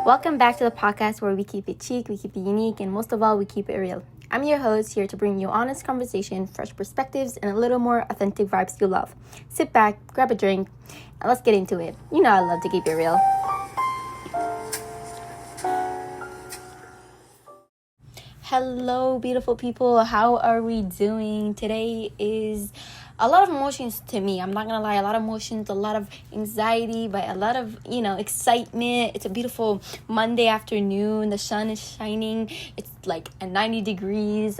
Welcome back to the podcast where we keep it chic, we keep it unique, and most of all, we keep it real. I'm your host, here to bring you honest conversation, fresh perspectives, and a little more authentic vibes you love. Sit back, grab a drink, and let's get into it. You know I love to keep it real. Hello, beautiful people. How are we doing? Today is a lot of emotions to me. I'm not gonna lie, a lot of emotions, a lot of anxiety, but a lot of, excitement. It's a beautiful Monday afternoon. The sun is shining. It's like 90 degrees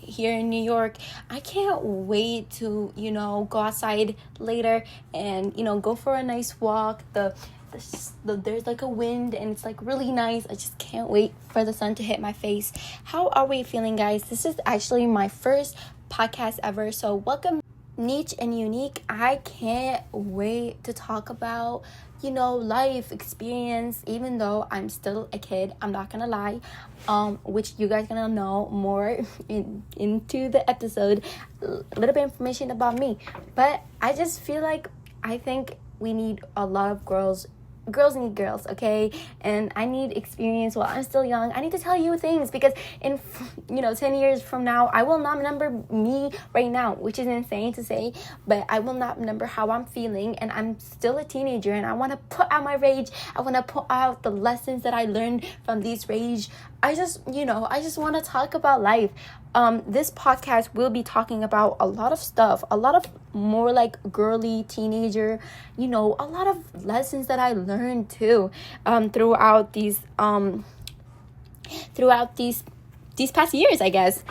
here in New York. I can't wait to, go outside later and, go for a nice walk. There's like a wind and it's like really nice. I just can't wait for the sun to hit my face. How are we feeling, guys? This is actually my first podcast ever, so welcome. Niche and unique. I can't wait to talk about life experience, even though I'm still a kid. I'm not gonna lie, which you guys gonna know more into the episode, a little bit of information about me. But I just feel like I think we need a lot of girls need girls, okay? And I need experience while I'm still young. I need to tell you things because in 10 years from now, I will not remember me right now, which is insane to say, but I will not remember how I'm feeling, and I'm still a teenager, and I want to put out my rage. I want to put out the lessons that I learned from these rage. I just want to talk about life. This podcast will be talking about a lot of stuff, a lot of more like girly teenager, a lot of lessons that I learned too, throughout these past years, I guess.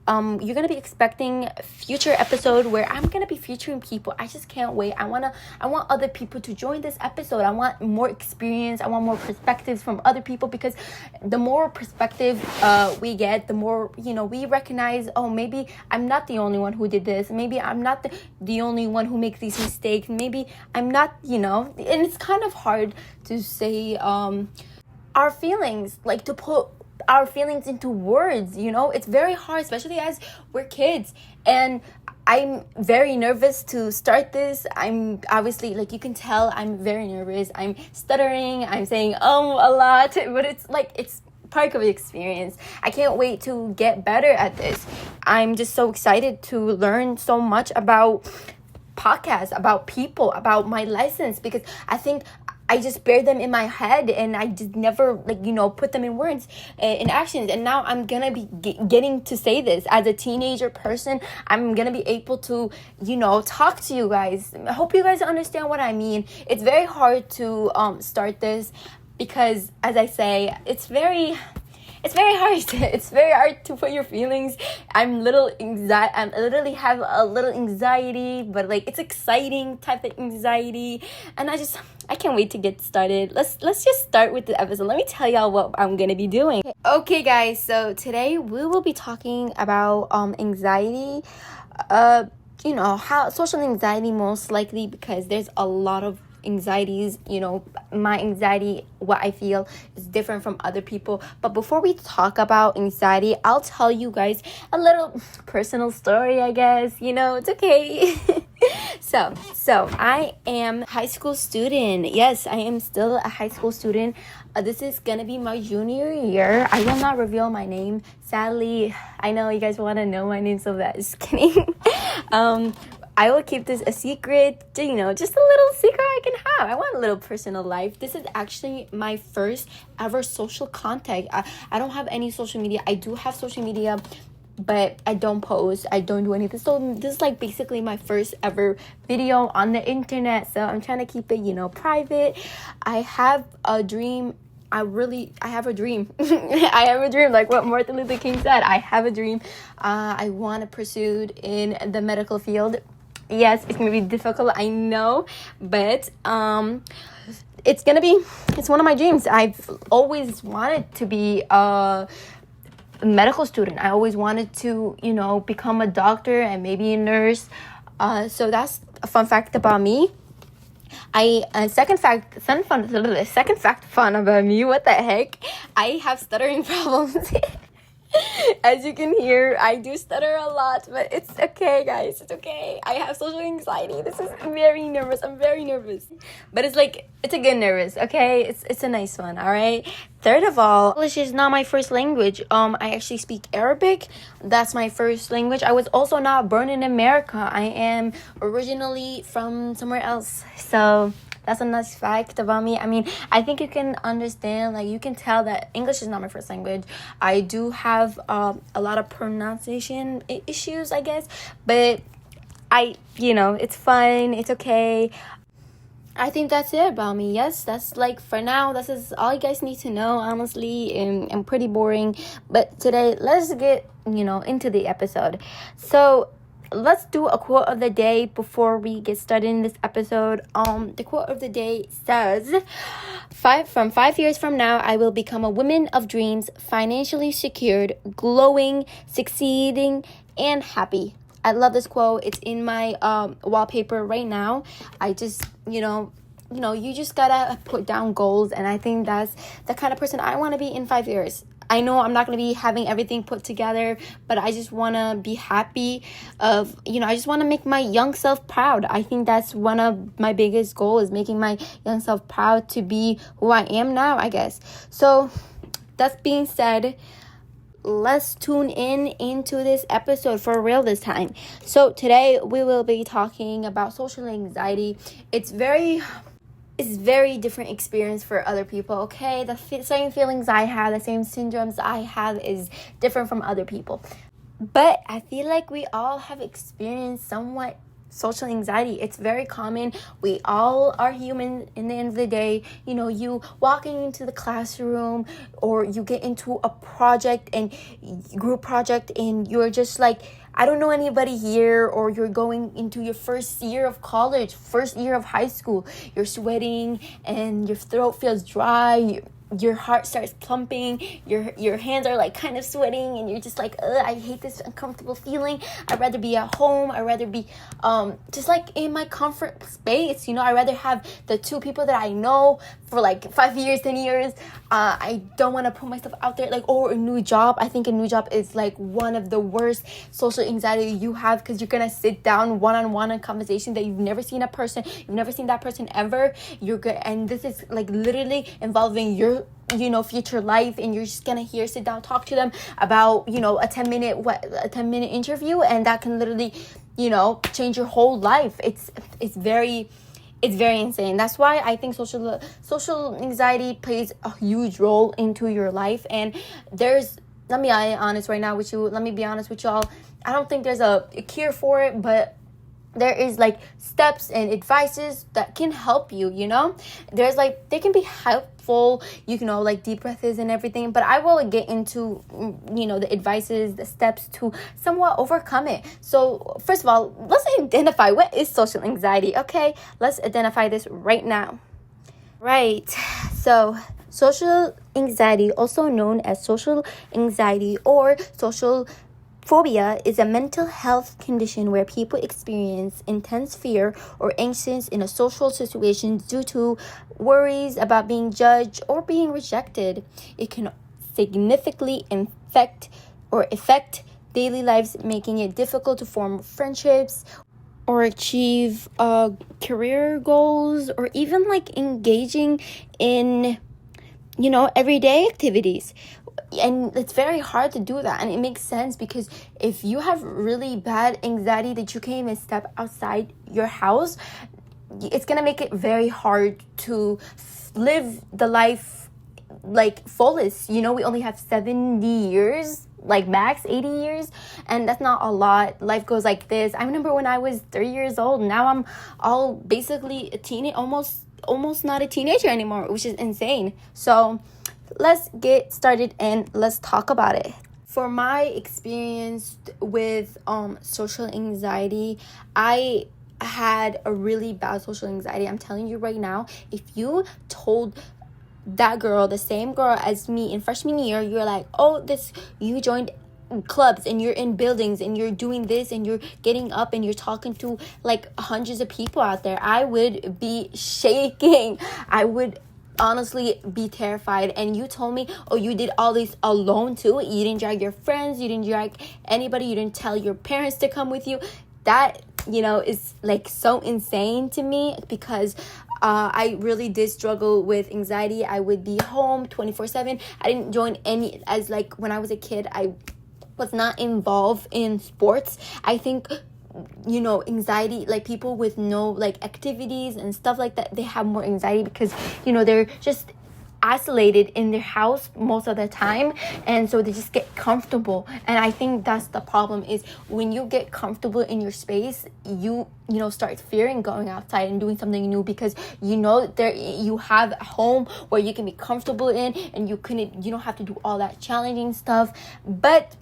You're gonna be expecting future episode where I'm gonna be featuring people. I just can't wait. I want other people to join this episode. I want more experience. I want more perspectives from other people, because the more perspective we get, the more we recognize, oh, maybe I'm not the only one who did this. Maybe I'm not the only one who makes these mistakes. Maybe I'm not, and it's kind of hard to say our feelings, like to put our feelings into words. It's very hard, especially as we're kids, and I'm very nervous to start this. I'm obviously, like you can tell, I'm very nervous. I'm stuttering, I'm saying a lot, but it's part of the experience. I can't wait to get better at this. I'm just so excited to learn so much about podcasts, about people, about my lessons, because I think I just bear them in my head, and I just never put them in words, in actions. And now I'm gonna be getting to say this as a teenager person. I'm gonna be able to talk to you guys. I hope you guys understand what I mean. It's very hard to start this because, as I say, it's very hard. It's very hard to put your feelings. I literally have a little anxiety, but it's exciting type of anxiety, and I can't wait to get started. Let's just start with the episode. Let me tell y'all what I'm gonna be doing. Okay, guys. So today we will be talking about anxiety. How social anxiety, most likely, because there's a lot of anxieties. My anxiety, what I feel, is different from other people. But before we talk about anxiety, I'll tell you guys a little personal story, I guess. It's okay. So I am a high school student. Yes, I am still a high school student. This is gonna be my junior year. I will not reveal my name, sadly. I know you guys want to know my name, so that is kidding. I will keep this a secret, just a little secret I can have. I want a little personal life. This is actually my first ever social contact. I don't have any social media. I do have social media, but I don't post. I don't do anything. So this is basically my first ever video on the internet. So I'm trying to keep it, private. I have a dream. I have a dream. I have a dream, like what Martin Luther King said. I have a dream. I want to pursue in the medical field. Yes, it's going to be difficult, I know, but it's one of my dreams. I've always wanted to be a medical student. I always wanted to, become a doctor and maybe a nurse. So that's a fun fact about me. Second fact fun about me, what the heck? I have stuttering problems. As you can hear, I do stutter a lot, but it's okay, guys. It's okay. I have social anxiety. This is very nervous. I'm very nervous. But it's like, it's a good nervous, okay? It's a nice one, all right? Third of all, English is not my first language. I actually speak Arabic. That's my first language. I was also not born in America. I am originally from somewhere else. So that's a nice fact about me. I mean, I think you can understand, like, you can tell that English is not my first language. I do have a lot of pronunciation issues, I guess. But it's fine. It's okay. I think that's it about me. Yes, that's like for now. This is all you guys need to know, honestly. And pretty boring. But today, let's get, into the episode. So let's do a quote of the day before we get started in this episode. The quote of the day says, 5 years from now, I will become a woman of dreams, financially secured, glowing, succeeding, and happy. I love this quote. It's in my wallpaper right now. I just, you just gotta put down goals, and I think that's the kind of person I want to be in 5 years. I know I'm not going to be having everything put together, but I just want to be happy I just want to make my young self proud. I think that's one of my biggest goals, is making my young self proud to be who I am now, I guess. So that being said, let's tune into this episode for real this time. So today we will be talking about social anxiety. It's very different experience for other people, okay? The same feelings I have, the same syndromes I have is different from other people. But I feel like we all have experienced somewhat social anxiety. It's very common. We all are human in the end of the day. You walking into the classroom, or you get into a group project, and you're just like, I don't know anybody here, or you're going into your first year of college, first year of high school. You're sweating and your throat feels dry. Your heart starts pumping, your hands are like kind of sweating, and you're just like, I hate this uncomfortable feeling. I'd rather be at home. I'd rather be just like in my comfort space. I'd rather have the two people that I know for like 5 years, 10 years. I don't want to put myself out there, or a new job. I think a new job is like one of the worst social anxiety you have, because you're gonna sit down one-on-one in conversation that you've never seen you've never seen that person ever. And this is like literally involving your future life, and you're just gonna sit down, talk to them about a 10-minute interview, and that can literally change your whole life. It's very insane. That's why I think social anxiety plays a huge role into your life. And let me be honest with y'all. I don't think there's a cure for it, but there is like steps and advices that can help you. There's like, they can be helpful, like deep breaths and everything, but I will get into the advices, the steps to somewhat overcome it. So first of all, let's identify what is social anxiety. Okay, let's identify this right now. Right, so social anxiety, also known as social anxiety or social phobia, is a mental health condition where people experience intense fear or anxious in a social situation due to worries about being judged or being rejected. It can significantly affect daily lives, making it difficult to form friendships or achieve career goals, or even like engaging in everyday activities. And it's very hard to do that, and it makes sense, because if you have really bad anxiety that you can't even step outside your house, it's gonna make it very hard to live the life like fullest. We only have 70 years, like max 80 years, and that's not a lot. Life goes like this. I remember when I was 3 years old. Now I'm all basically a teenager, almost not a teenager anymore, which is insane. So let's get started and let's talk about it. For my experience with social anxiety, I had a really bad social anxiety. I'm telling you right now, if you told that girl, the same girl as me in freshman year, you're like, you joined clubs and you're in buildings and you're doing this and you're getting up and you're talking to like hundreds of people out there, I would be shaking. I would honestly be terrified. And you told me, oh, you did all this alone too. You didn't drag your friends, you didn't drag anybody, you didn't tell your parents to come with you. That, is like so insane to me, because I really did struggle with anxiety. I would be home 24/7. I didn't join any, as like when I was a kid, I was not involved in sports. I think anxiety, like people with no like activities and stuff like that, they have more anxiety because they're just isolated in their house most of the time, and so they just get comfortable. And I think that's the problem, is when you get comfortable in your space, you start fearing going outside and doing something new, because there you have a home where you can be comfortable in, and you don't have to do all that challenging stuff. But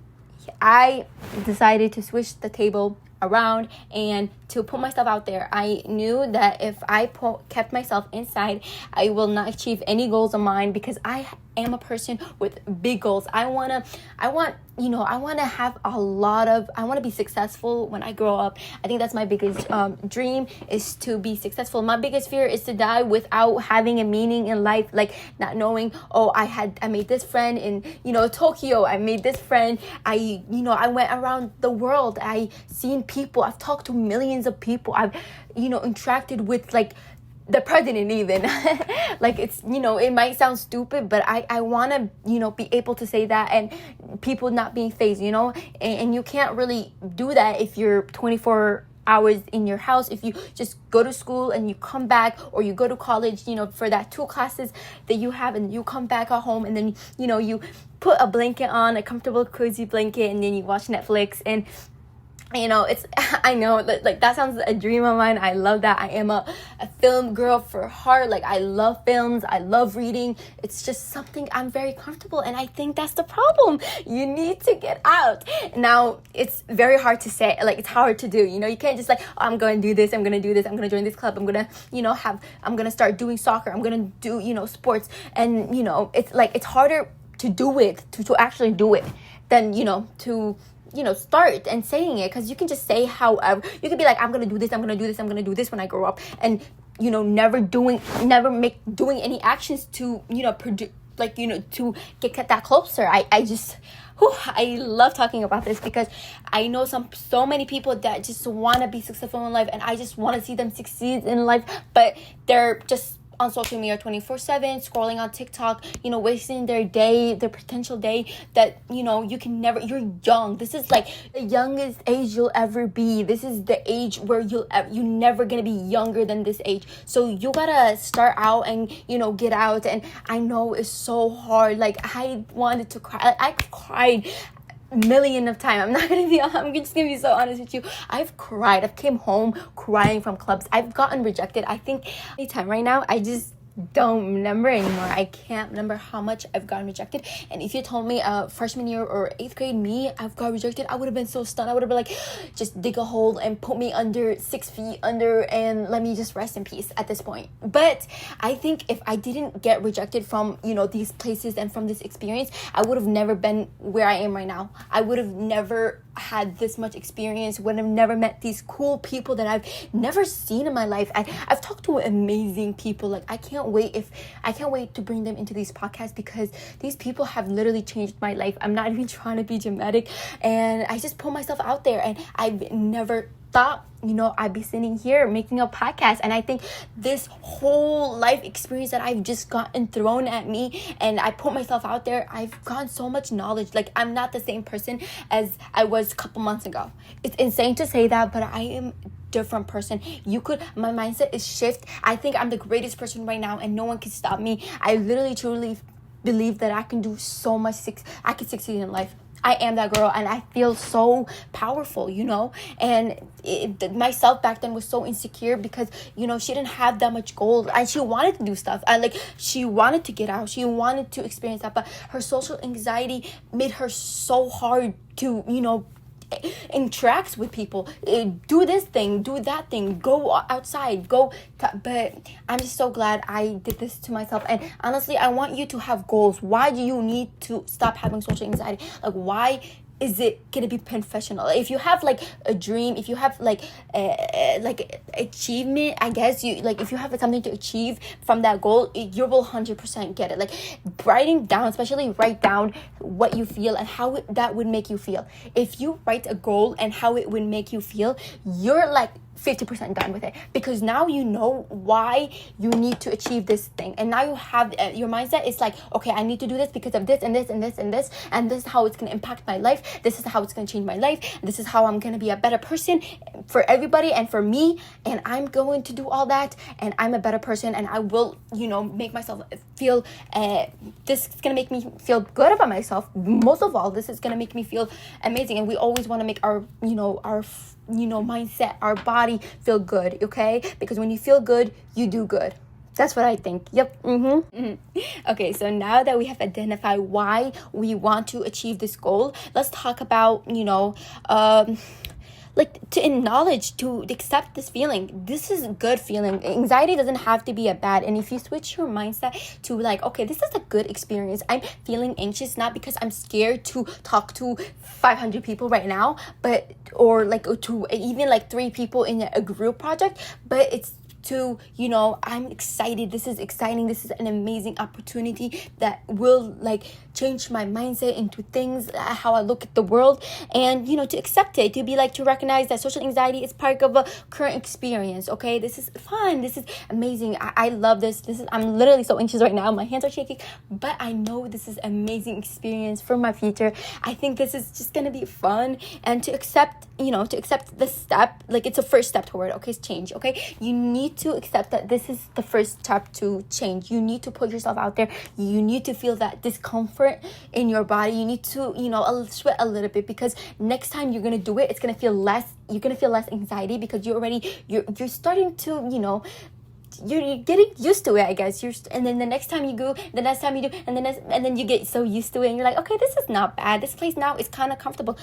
I decided to switch the table around and to put myself out there. I knew that if I kept myself inside, I will not achieve any goals of mine, because I am a person with big goals. I want to have I want to be successful when I grow up. I think that's my biggest dream, is to be successful. My biggest fear is to die without having a meaning in life, like not knowing, oh, I made this friend in Tokyo, I made this friend, I went around the world, I seen people, I've talked to millions of people, I've interacted with like the president even. Like it's it might sound stupid, but I want to be able to say that, and people not being phased, and you can't really do that if you're 24 hours in your house. If you just go to school and you come back, or you go to college for that 2 classes that you have, and you come back at home, and then you put a blanket on, a comfortable cozy blanket, and then you watch Netflix. And I know like that sounds a dream of mine. I love that. I am a film girl for heart. Like I love films, I love reading. It's just something I'm very comfortable, and I think that's the problem. You need to get out. Now it's very hard to say, like it's hard to do. You can't just like, oh, I'm going to do this, I'm going to do this, I'm going to join this club, I'm going to I'm going to start doing soccer, I'm going to do sports. And it's like it's harder to do it, to actually do it, than to start and saying it. Because you can just say, however, you could be like, I'm gonna do this, I'm gonna do this, I'm gonna do this when I grow up, and never doing any actions to produce, like to get that closer. I love talking about this, because I know so many people that just want to be successful in life, and I just want to see them succeed in life, but they're just on social media 24/7, scrolling on TikTok, wasting their potential day, that you can never. You're young. This is like the youngest age you'll ever be. This is the age where you're never gonna be younger than this age. So you gotta start out and get out. And I know it's so hard. Like I wanted to cry. Like I cried million of time. I'm just gonna be so honest with you. I've cried. I've came home crying from clubs. I've gotten rejected. I think anytime right now, I just don't remember anymore. I can't remember how much I've gotten rejected. And if you told me freshman year or 8th grade me, I've got rejected, I would have been so stunned. I would have been like, just dig a hole and put me under 6 feet under, and let me just rest in peace at this point. But I think if I didn't get rejected from these places and from this experience, I would have never been where I am right now. I would have never had this much experience, would have never met these cool people that I've never seen in my life. I've talked to amazing people. Like I can't wait to bring them into these podcasts, because these people have literally changed my life. I'm not even trying to be dramatic, and I just put myself out there, and I've never thought I'd be sitting here making a podcast. And I think this whole life experience that I've just gotten thrown at me, and I put myself out there, I've gotten so much knowledge. Like I'm not the same person as I was a couple months ago. It's insane to say that, but I am different person. My mindset is shift. I think I'm the greatest person right now, and no one can stop me. I literally truly believe that I can do so much. I can succeed in life. I am that girl, and I feel so powerful, and myself back then was so insecure, because she didn't have that much goals, and she wanted to do stuff. She wanted to get out, she wanted to experience that, but her social anxiety made her so hard to interacts with people, do this thing, do that thing, go outside, but I'm just so glad I did this to myself. And honestly, I want you to have goals. Why do you need to stop having social anxiety? Like, why is it gonna be professional? If you have like a dream, if you have like achievement, I guess, you like, if you have something to achieve from that goal, you will 100% get it. Like, writing down, especially write down what you feel and how that would make you feel. If you write a goal and how it would make you feel, you're like 50% done with it, because now you know why you need to achieve this thing, and now you have your mindset is like, okay, I need to do this because of this and this and this and this, and this is how it's going to impact my life, this is how it's going to change my life, this is how I'm going to be a better person for everybody and for me, and I'm going to do all that, and I'm a better person, and I will, make myself feel this is going to make me feel good about myself. Most of all, this is going to make me feel amazing, and we always want to make our mindset, our body feel good, okay? Because when you feel good, you do good. That's what I think. Yep. Okay, so now that we have identified why we want to achieve this goal, let's talk about, to acknowledge, to accept this feeling. This is a good feeling. Anxiety doesn't have to be a bad. And if you switch your mindset to like, okay, this is a good experience. I'm feeling anxious not because I'm scared to talk to 500 people right now, or to even like 3 people in a group project, but it's to, I'm excited. This is exciting. This is an amazing opportunity that will change my mindset into things, how I look at the world, and, to accept it, to recognize that social anxiety is part of a current experience. Okay. This is fun. This is amazing. I love this. I'm literally so anxious right now. My hands are shaking, but I know this is amazing experience for my future. I think this is just going to be fun, and to accept the step, it's a first step toward, change. Okay. You need to accept that this is the first step to change. You need to put yourself out there. You need to feel that discomfort in your body. You need to, sweat a little bit, because next time you're going to do it, you're going to feel less anxiety, because you're starting to, you're getting used to it, I guess. And then the next time you go, the next time you do, and then you get so used to it, and you're like, okay, this is not bad. This place now is kind of comfortable.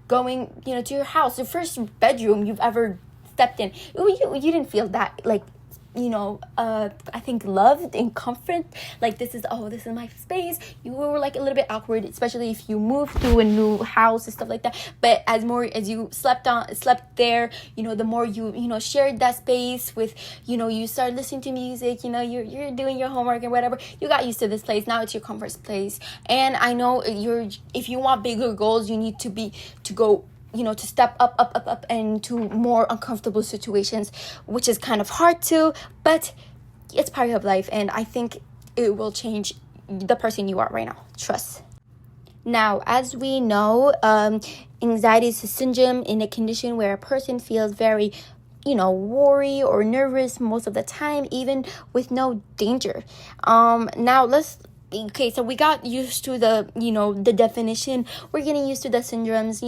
Going, to your house, the first bedroom you've ever stepped in, you didn't feel that I think loved and comfort. This is my space. You were a little bit awkward, especially if you moved to a new house and stuff like that. But as you slept there, the more you shared that space with, you started listening to music, you're doing your homework and whatever. You got used to this place. Now it's your comfort place. And I know if you want bigger goals, you need to go, to step up and to more uncomfortable situations, which is kind of hard to, but it's part of life, and I think it will change the person you are right now. Trust. Now, as we know, anxiety is a syndrome in a condition where a person feels very worry or nervous most of the time, even with no danger. So we got used to the definition. We're getting used to the syndromes,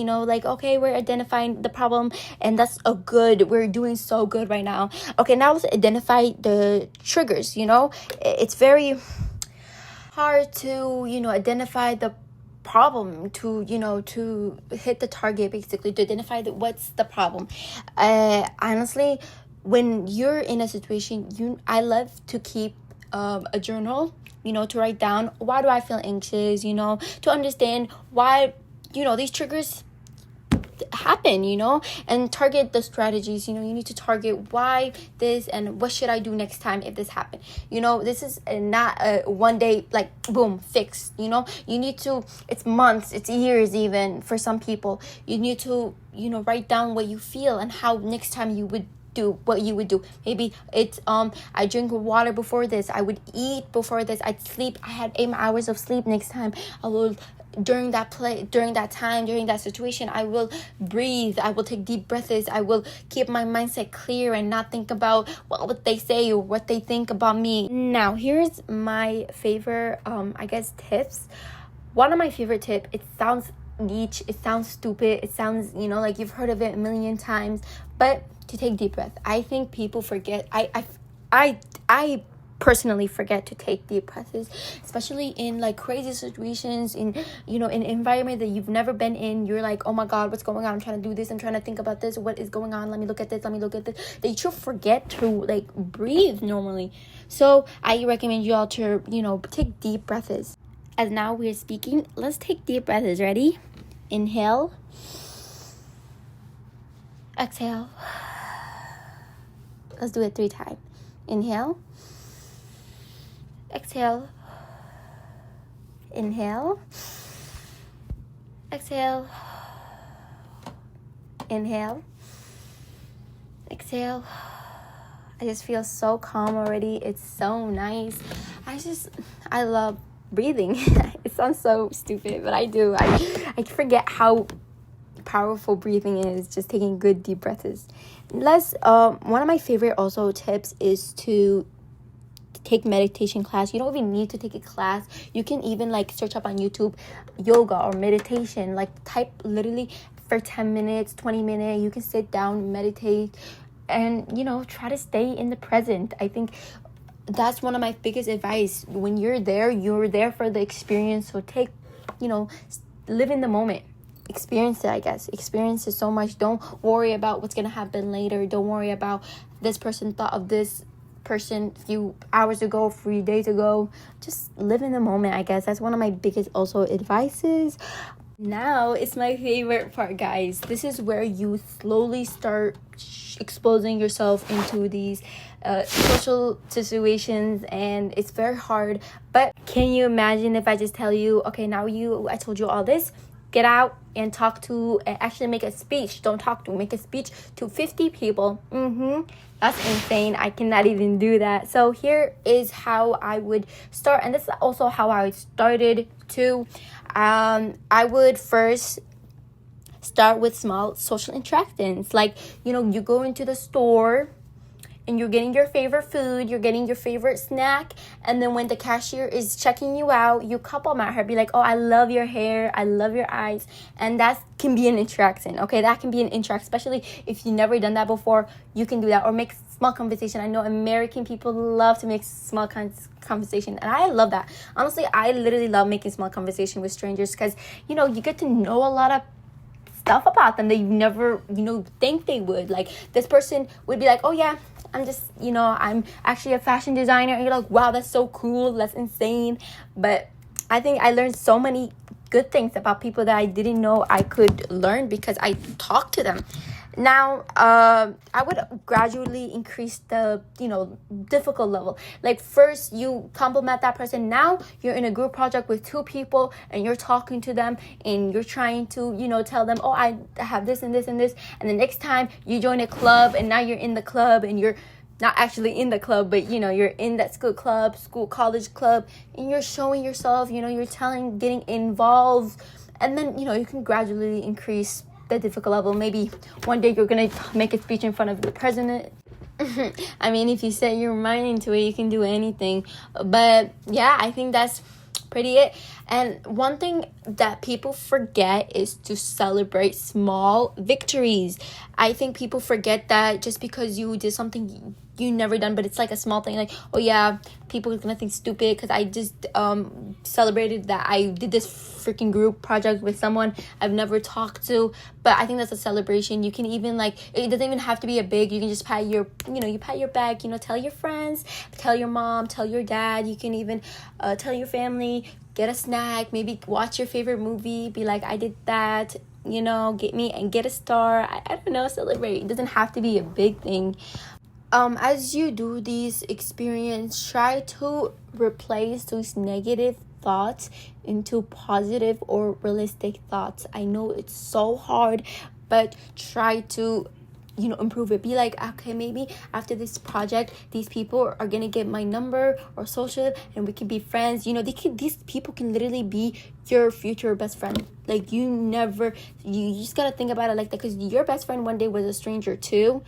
okay, we're identifying the problem, and that's we're doing so good right now. Okay, now let's identify the triggers. It's very hard to, identify the problem, to hit the target, basically, to identify what's the problem. Honestly, when you're in a situation, I love to keep a journal, to write down, why do I feel anxious, to understand why, these triggers happen, and target the strategies. You need to target why this, and what should I do next time if this happened. This is not a one day, boom, fixed. You need to, it's months, it's years, even for some people. You need to, write down what you feel and how next time you would do what you would do. Maybe it's I drink water before this, I would eat before this, I'd sleep, I had 8 hours of sleep. Next time I will, during that situation, I will breathe, I will take deep breaths, I will keep my mindset clear and not think about what they say or what they think about me. Now, here's my favorite tips. One of my favorite tips, it sounds niche, it sounds stupid, it sounds like you've heard of it a million times, but to take deep breath. I think people forget. I personally forget to take deep breaths, especially in crazy situations, in in an environment that you've never been in. You're like, oh my god, what's going on? I'm trying to do this, I'm trying to think about this, what is going on, let me look at this. That you forget to breathe normally. So I recommend you all to take deep breaths. As now we're speaking, let's take deep breaths. Ready? Inhale. Exhale. Let's do it 3 times. Inhale. Exhale. Inhale. Exhale. Inhale. Exhale. I just feel so calm already. It's so nice. I love breathing. It sounds so stupid, but I do. I forget how powerful breathing is, just taking good deep breaths. One of my favorite also tips is to take meditation class. You don't even need to take a class. You can even like search up on YouTube yoga or meditation, like type literally for 10 minutes, 20 minutes. You can sit down, meditate, and try to stay in the present. I think that's one of my biggest advice. When you're there for the experience. So live in the moment. Experience it, I guess. Experience it so much. Don't worry about what's gonna happen later. Don't worry about this person thought of this person a few hours ago, 3 days ago. Just live in the moment, I guess. That's one of my biggest also advices. Now it's my favorite part, guys. This is where you slowly start exposing yourself into these social situations, and it's very hard. But can you imagine if I just tell you, okay, now I told you all this, get out and actually make a speech. Make a speech to 50 people. That's insane. I cannot even do that. So here is how I would start, and this is also how I started too. I would first start with small social interactions. Like, you go into the store and you're getting your favorite food, you're getting your favorite snack, and then when the cashier is checking you out, you compliment her, be like, oh, I love your hair, I love your eyes, and that can be an interaction, okay? That can be an interaction, especially if you've never done that before. You can do that, or make small conversation. I know American people love to make small conversation, and I love that. Honestly, I literally love making small conversation with strangers, because, you get to know a lot of stuff about them that you never, think they would. Like, this person would be like, oh yeah, I'm actually a fashion designer. And you're like, wow, that's so cool. That's insane. But I think I learned so many good things about people that I didn't know I could learn because I talked to them. Now, I would gradually increase the, difficult level. Like, first, you compliment that person. Now, you're in a group project with 2 people, and you're talking to them, and you're trying to, tell them, oh, I have this and this and this. And the next time, you join a club, and now you're in the club, and you're not actually in the club, but, you're in that college club, and you're showing yourself, you're getting involved. And then, you can gradually increase the difficult level. Maybe one day you're gonna make a speech in front of the president. I mean, if you set your mind into it, you can do anything. But yeah, I think that's pretty it. And one thing that people forget is to celebrate small victories. I think people forget that just because you did something you never done, but it's like a small thing, like, oh yeah, people are gonna think stupid because I just celebrated that I did this freaking group project with someone I've never talked to. But I think that's a celebration. You can even, like, it doesn't even have to be a big, you can just pat your back, tell your friends, tell your mom, tell your dad. You can even tell your family, get a snack, maybe watch your favorite movie, be like, I did that, get a star. I don't know, celebrate. It doesn't have to be a big thing. As you do these experience, try to replace those negative thoughts into positive or realistic thoughts. I know it's so hard, but try to improve it. Be like, okay, maybe after this project, these people are gonna get my number or social, and we can be friends. These people can literally be your future best friend. Like, you just gotta think about it like that, because your best friend one day was a stranger too,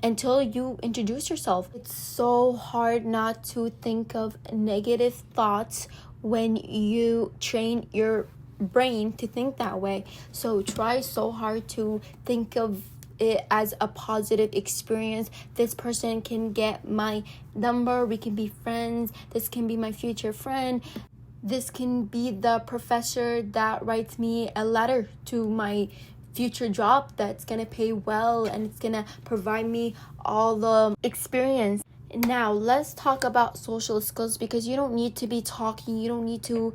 until you introduce yourself. It's so hard not to think of negative thoughts when you train your brain to think that way. So try so hard to think of it as a positive experience. This person can get my number, we can be friends, this can be my future friend, this can be the professor that writes me a letter to my future job that's gonna pay well, and it's gonna provide me all the experience. Now let's talk about social skills, because you don't need to be talking, you don't need to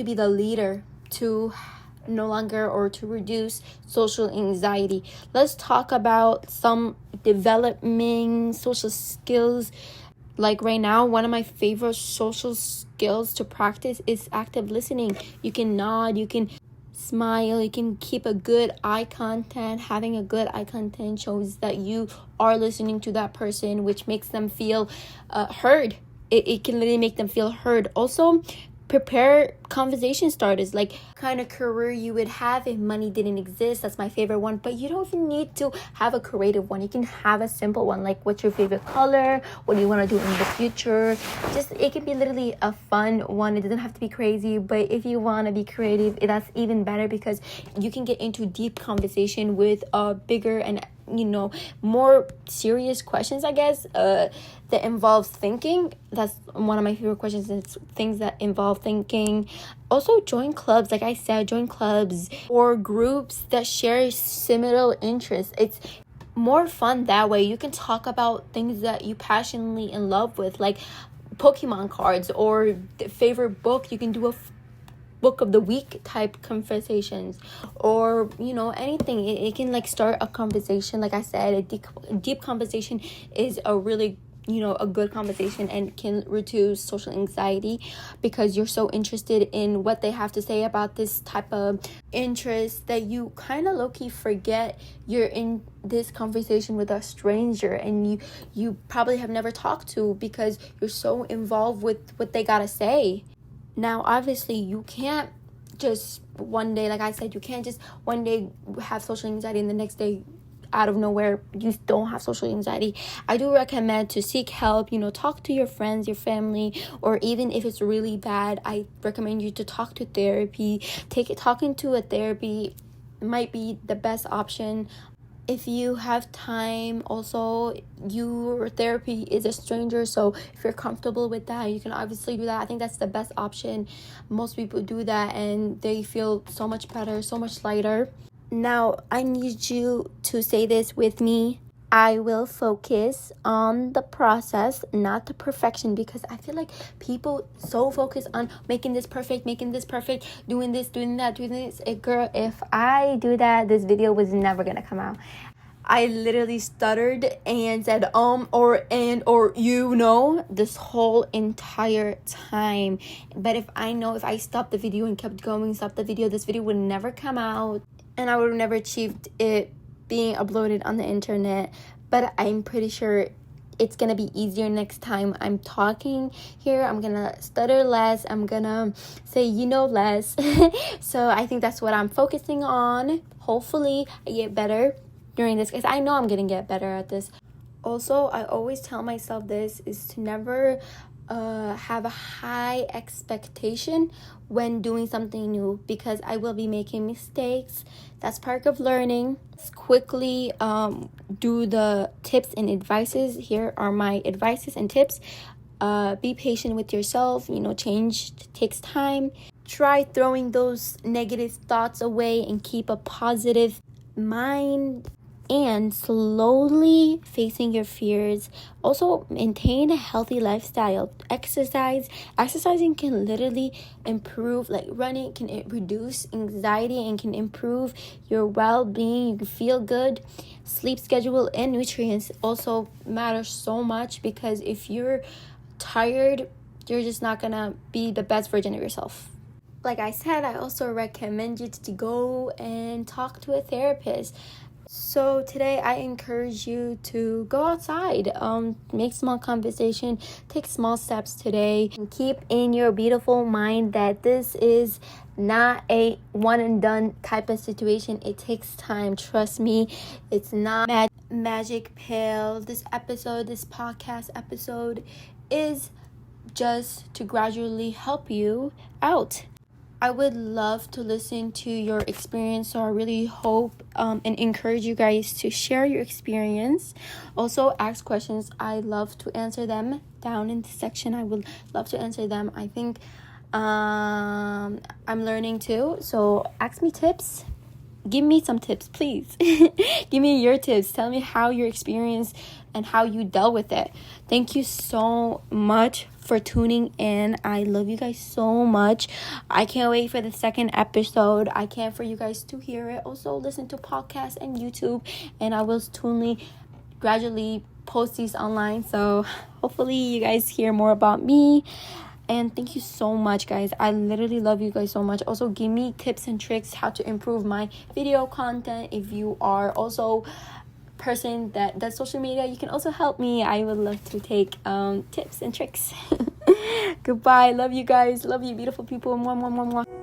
be the leader to no longer or to reduce social anxiety. Let's talk about some developing social skills. Like right now, one of my favorite social skills to practice is active listening. You can nod, you can smile, you can keep a good eye contact. Having a good eye contact shows that you are listening to that person, which makes them feel heard. It can literally make them feel heard. Also, prepare conversation starters, like kind of career you would have if money didn't exist. That's my favorite one, but you don't even need to have a creative one. You can have a simple one, like what's your favorite color, what do you want to do in the future. Just, it can be literally a fun one. It doesn't have to be crazy, but if you want to be creative, that's even better, because you can get into deep conversation with bigger and more serious questions, I guess, that involves thinking. That's one of my favorite questions. It's things that involve thinking. Also, join clubs. Like I said, join clubs or groups that share similar interests. It's more fun that way. You can talk about things that you passionately in love with, like Pokemon cards or the favorite book. You can do a book of the week type conversations, or anything. It can like start a conversation. Like I said, a deep conversation is a really a good conversation and can reduce social anxiety, because you're so interested in what they have to say about this type of interest that you kind of low-key forget you're in this conversation with a stranger and you probably have never talked to, because you're so involved with what they gotta say. Now, obviously, you can't just one day, like I said, you can't just one day have social anxiety and the next day, out of nowhere, you don't have social anxiety. I do recommend to seek help, talk to your friends, your family, or even if it's really bad, I recommend you to talk to therapy. Talking to a therapy might be the best option. If you have time, also, your therapy is a stranger, so if you're comfortable with that, you can obviously do that. I think that's the best option. Most people do that and they feel so much better, so much lighter. Now, I need you to say this with me. I will focus on the process, not the perfection, because I feel like people so focus on making this perfect, doing this, doing that, doing this. Girl, if I do that, this video was never gonna come out. I literally stuttered and said or this whole entire time. But if I stopped the video and kept going, this video would never come out, and I would have never achieved it being uploaded on the internet. But I'm pretty sure it's gonna be easier next time I'm talking here. I'm gonna stutter less, I'm gonna say less. So I think that's what I'm focusing on. Hopefully I get better during this, because I know I'm gonna get better at this. Also, I always tell myself this is to never have a high expectation when doing something new, because I will be making mistakes. That's part of learning. Let's quickly do the tips and advices. Here are my advices and tips. Be patient with yourself. Change takes time. Try throwing those negative thoughts away and keep a positive mind, and slowly facing your fears. Also, maintain a healthy lifestyle. Exercising can literally improve, like running can reduce anxiety and can improve your well-being. You can feel good. Sleep schedule and nutrients also matter so much, because if you're tired, you're just not gonna be the best version of yourself. Like I said, I also recommend you to go and talk to a therapist. So today I encourage you to go outside, make small conversation, take small steps today, and keep in your beautiful mind that this is not a one and done type of situation. It takes time. Trust me, it's not magic pill. This podcast episode is just to gradually help you out. I would love to listen to your experience, so I really hope and encourage you guys to share your experience. Also, ask questions. I love to answer them down in the section. I would love to answer them. I think I'm learning too, so ask me tips. Give me some tips, please. Give me your tips. Tell me how your experience and how you dealt with it. Thank you so much for tuning in. I love you guys so much. I can't wait for the second episode. I can't for you guys to hear it. Also listen to podcasts and YouTube, and I will gradually post these online, so hopefully you guys hear more about me. And thank you so much, guys. I literally love you guys so much. Also, give me tips and tricks how to improve my video content. If you are also person that does social media, you can also help me. I would love to take tips and tricks. Goodbye. Love you guys. Love you, beautiful people. Mwah, mwah, mwah, mwah.